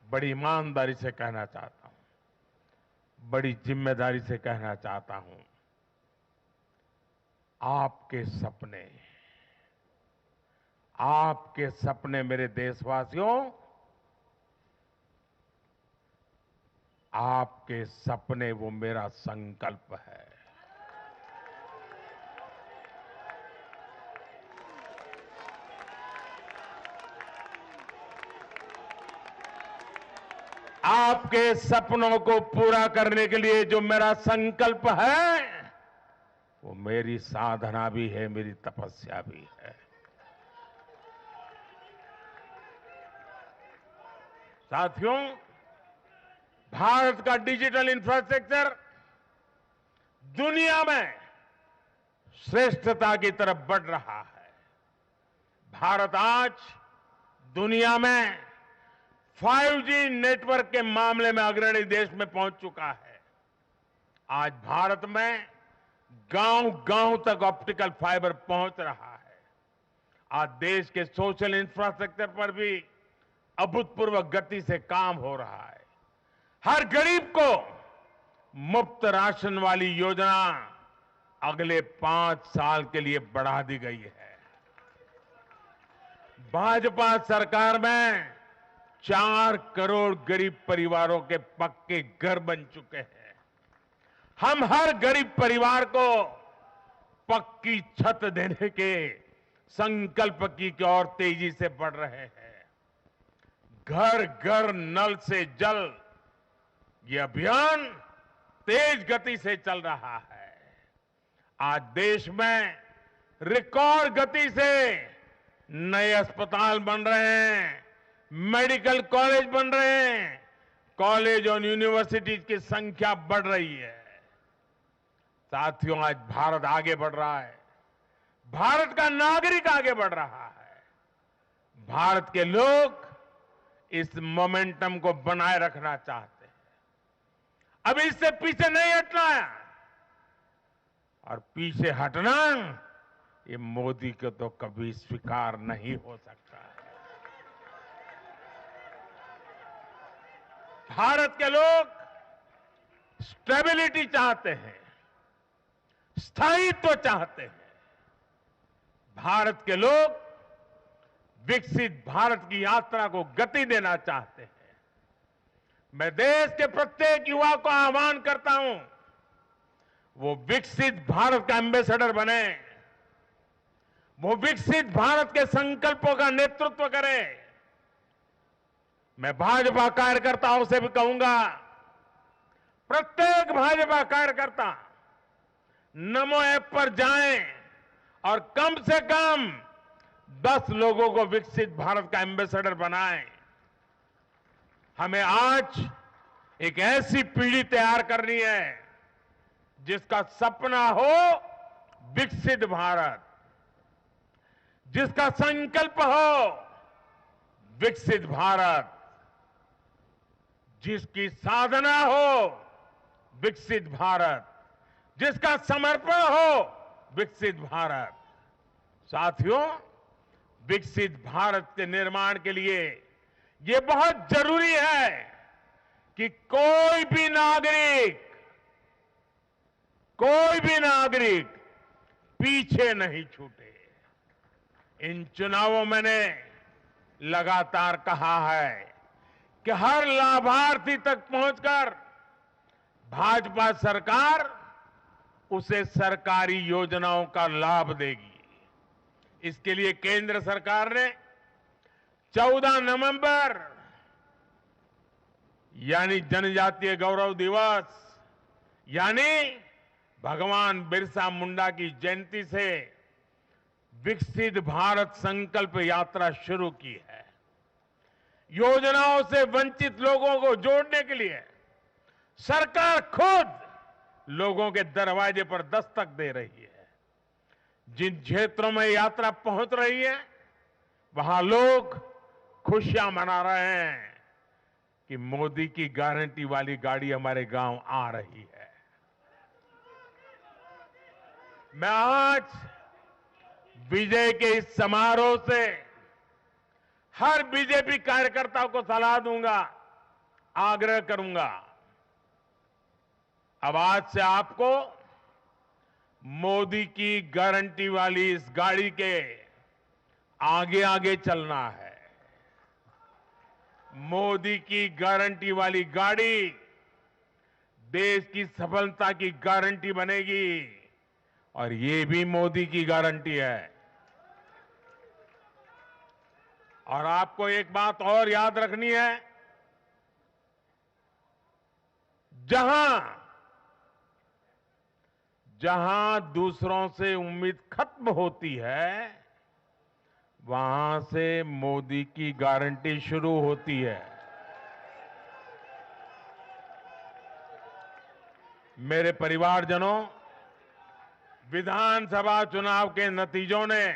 बड़ी ईमानदारी से कहना चाहता हूं, बड़ी जिम्मेदारी से कहना चाहता हूं, आपके सपने मेरे देशवासियों, आपके सपने वो मेरा संकल्प है। आपके सपनों को पूरा करने के लिए जो मेरा संकल्प है, वो मेरी साधना भी है, मेरी तपस्या भी है। साथियों, भारत का डिजिटल इंफ्रास्ट्रक्चर दुनिया में श्रेष्ठता की तरफ बढ़ रहा है। भारत आज दुनिया में 5G नेटवर्क के मामले में अग्रणी देश में पहुंच चुका है। आज भारत में गांव-गांव तक ऑप्टिकल फाइबर पहुंच रहा है। आज देश के सोशल इंफ्रास्ट्रक्चर पर भी अभूतपूर्व गति से काम हो रहा है। हर गरीब को मुफ्त राशन वाली योजना अगले 5 साल के लिए बढ़ा दी गई है। भाजपा सरकार में 4 करोड़ गरीब परिवारों के पक्के घर बन चुके हैं। हम हर गरीब परिवार को पक्की छत देने के संकल्प की ओर तेजी से बढ़ रहे हैं। घर घर नल से जल, ये अभियान तेज गति से चल रहा है। आज देश में रिकॉर्ड गति से नए अस्पताल बन रहे हैं, मेडिकल कॉलेज बन रहे हैं, कॉलेज और यूनिवर्सिटीज की संख्या बढ़ रही है। साथियों, आज भारत आगे बढ़ रहा है, भारत का नागरिक आगे बढ़ रहा है। भारत के लोग इस मोमेंटम को बनाए रखना चाहते हैं। अब इससे पीछे नहीं हटना है, और पीछे हटना ये मोदी को तो कभी स्वीकार नहीं हो सकता है। भारत के लोग स्टेबिलिटी चाहते हैं, स्थायित्व चाहते हैं। भारत के लोग विकसित भारत की यात्रा को गति देना चाहते हैं। मैं देश के प्रत्येक युवा को आह्वान करता हूं, वो विकसित भारत का एम्बेसडर बने, वो विकसित भारत के संकल्पों का नेतृत्व करे। मैं भाजपा कार्यकर्ताओं से भी कहूंगा, प्रत्येक भाजपा कार्यकर्ता नमो ऐप पर जाएं और कम से कम 10 लोगों को विकसित भारत का एम्बेसडर बनाएं। हमें आज एक ऐसी पीढ़ी तैयार करनी है जिसका सपना हो विकसित भारत, जिसका संकल्प हो विकसित भारत, जिसकी साधना हो विकसित भारत, जिसका समर्पण हो विकसित भारत। साथियों, विकसित भारत के निर्माण के लिए ये बहुत जरूरी है कि कोई भी नागरिक पीछे नहीं छूटे। इन चुनावों में मैंने लगातार कहा है कि हर लाभार्थी तक पहुंचकर भाजपा सरकार उसे सरकारी योजनाओं का लाभ देगी। इसके लिए केंद्र सरकार ने 14 नवंबर यानी जनजातीय गौरव दिवस, यानी भगवान बिरसा मुंडा की जयंती से विकसित भारत संकल्प यात्रा शुरू की है। योजनाओं से वंचित लोगों को जोड़ने के लिए सरकार खुद लोगों के दरवाजे पर दस्तक दे रही है। जिन क्षेत्रों में यात्रा पहुंच रही है, वहां लोग खुशियां मना रहे हैं कि मोदी की गारंटी वाली गाड़ी हमारे गांव आ रही है। मैं आज विजय के इस समारोह से हर बीजेपी कार्यकर्ता को सलाह दूंगा, आग्रह करूंगा, अब आज से आपको मोदी की गारंटी वाली इस गाड़ी के आगे आगे चलना है। मोदी की गारंटी वाली गाड़ी देश की सफलता की गारंटी बनेगी, और ये भी मोदी की गारंटी है। और आपको एक बात और याद रखनी है, जहां दूसरों से उम्मीद खत्म होती है, वहां से मोदी की गारंटी शुरू होती है। मेरे परिवारजनों, विधानसभा चुनाव के नतीजों ने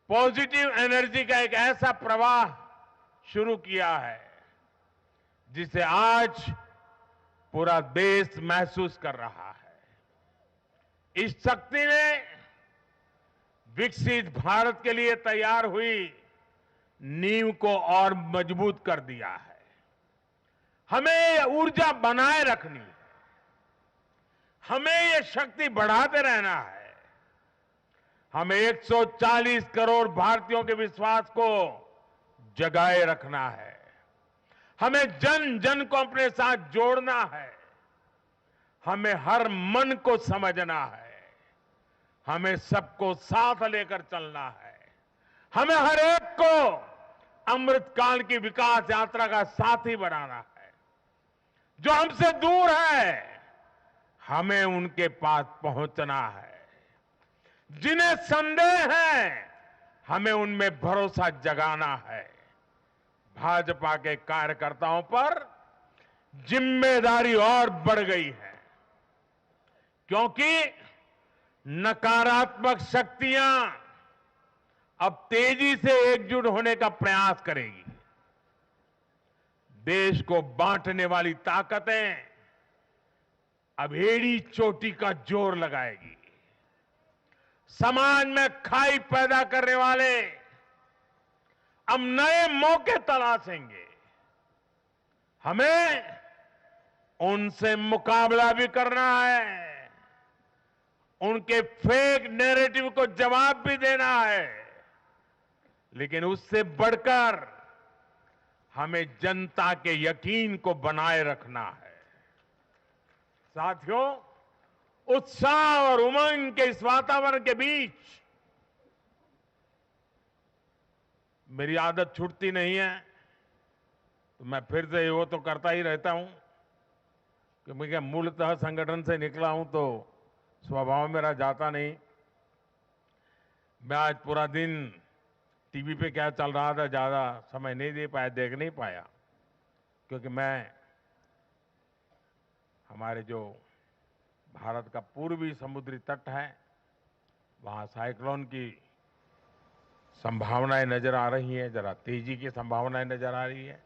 पॉजिटिव एनर्जी का एक ऐसा प्रवाह शुरू किया है जिसे आज पूरा देश महसूस कर रहा है। इस शक्ति ने विकसित भारत के लिए तैयार हुई नींव को और मजबूत कर दिया है। हमें ये ऊर्जा बनाए रखनी है, हमें ये शक्ति बढ़ाते रहना है। हमें 140 करोड़ भारतीयों के विश्वास को जगाए रखना है। हमें जन जन को अपने साथ जोड़ना है। हमें हर मन को समझना है। हमें सबको साथ लेकर चलना है। हमें हर एक को अमृतकाल की विकास यात्रा का साथी बनाना है। जो हमसे दूर है, हमें उनके पास पहुंचना है। जिन्हें संदेह है, हमें उनमें भरोसा जगाना है। भाजपा के कार्यकर्ताओं पर जिम्मेदारी और बढ़ गई है, क्योंकि नकारात्मक शक्तियां अब तेजी से एकजुट होने का प्रयास करेगी। देश को बांटने वाली ताकतें अब एड़ी चोटी का जोर लगाएगी। समाज में खाई पैदा करने वाले अब नए मौके तलाशेंगे। हमें उनसे मुकाबला भी करना है, उनके फेक नैरेटिव को जवाब भी देना है, लेकिन उससे बढ़कर हमें जनता के यकीन को बनाए रखना है। साथियों, उत्साह और उमंग के इस वातावरण के बीच मेरी आदत छूटती नहीं है, तो मैं फिर से वो तो करता ही रहता हूं कि मैं मूलतः संगठन से निकला हूं तो स्वभाव मेरा जाता नहीं। मैं आज पूरा दिन टीवी पे क्या चल रहा था ज्यादा समय नहीं दे पाया, देख नहीं पाया, क्योंकि मैं हमारे जो भारत का पूर्वी समुद्री तट है वहां साइक्लोन की संभावनाएं नजर आ रही हैं, जरा तेजी की संभावनाएं नजर आ रही है।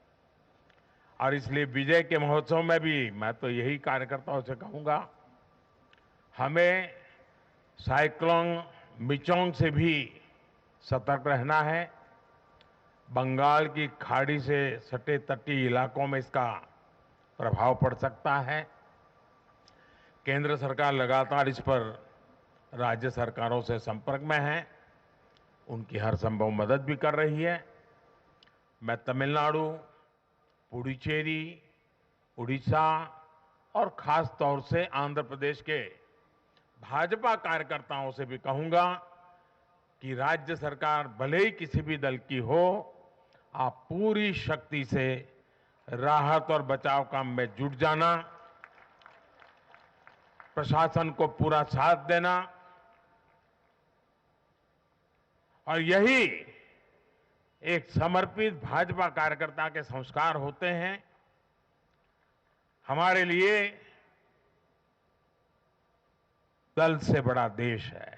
और इसलिए विजय के महोत्सव में भी मैं तो यही कार्यकर्ताओं से कहूंगा, हमें साइक्लोन मिचोंग से भी सतर्क रहना है। बंगाल की खाड़ी से सटे तटीय इलाकों में इसका प्रभाव पड़ सकता है। केंद्र सरकार लगातार इस पर राज्य सरकारों से संपर्क में है, उनकी हर संभव मदद भी कर रही है। मैं तमिलनाडु, पुडुचेरी, उड़ीसा और खास तौर से आंध्र प्रदेश के भाजपा कार्यकर्ताओं से भी कहूंगा कि राज्य सरकार भले ही किसी भी दल की हो, आप पूरी शक्ति से राहत और बचाव काम में जुट जाना, प्रशासन को पूरा साथ देना, और यही एक समर्पित भाजपा कार्यकर्ता के संस्कार होते हैं। हमारे लिए दल से बड़ा देश है,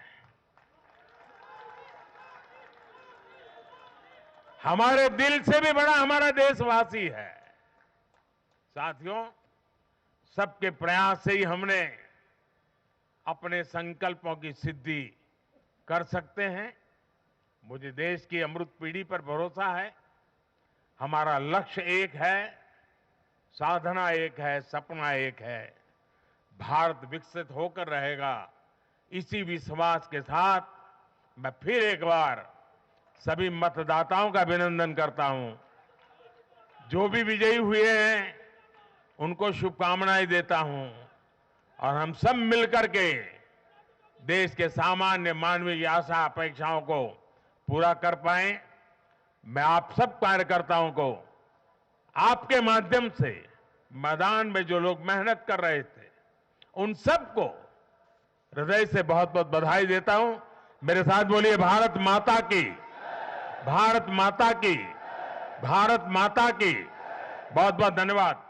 हमारे दिल से भी बड़ा हमारा देशवासी है। साथियों, सबके प्रयास से ही हमने अपने संकल्पों की सिद्धि कर सकते हैं। मुझे देश की अमृत पीढ़ी पर भरोसा है। हमारा लक्ष्य एक है, साधना एक है, सपना एक है। भारत विकसित होकर रहेगा, इसी विश्वास के साथ मैं फिर एक बार सभी मतदाताओं का अभिनंदन करता हूं। जो भी विजयी हुए हैं उनको शुभकामनाएं देता हूं, और हम सब मिलकर के देश के सामान्य मानवीय की आशा अपेक्षाओं को पूरा कर पाएं। मैं आप सब कार्यकर्ताओं को आपके माध्यम से मैदान में जो लोग मेहनत कर रहे थे उन सबको हृदय से बहुत बहुत बधाई देता हूं। मेरे साथ बोलिए भारत माता की, भारत माता की, भारत माता की। बहुत बहुत धन्यवाद।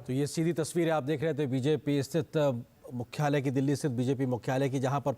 तो ये सीधी तस्वीरें आप देख रहे थे बीजेपी स्थित मुख्यालय की, दिल्ली स्थित बीजेपी मुख्यालय की, जहां पर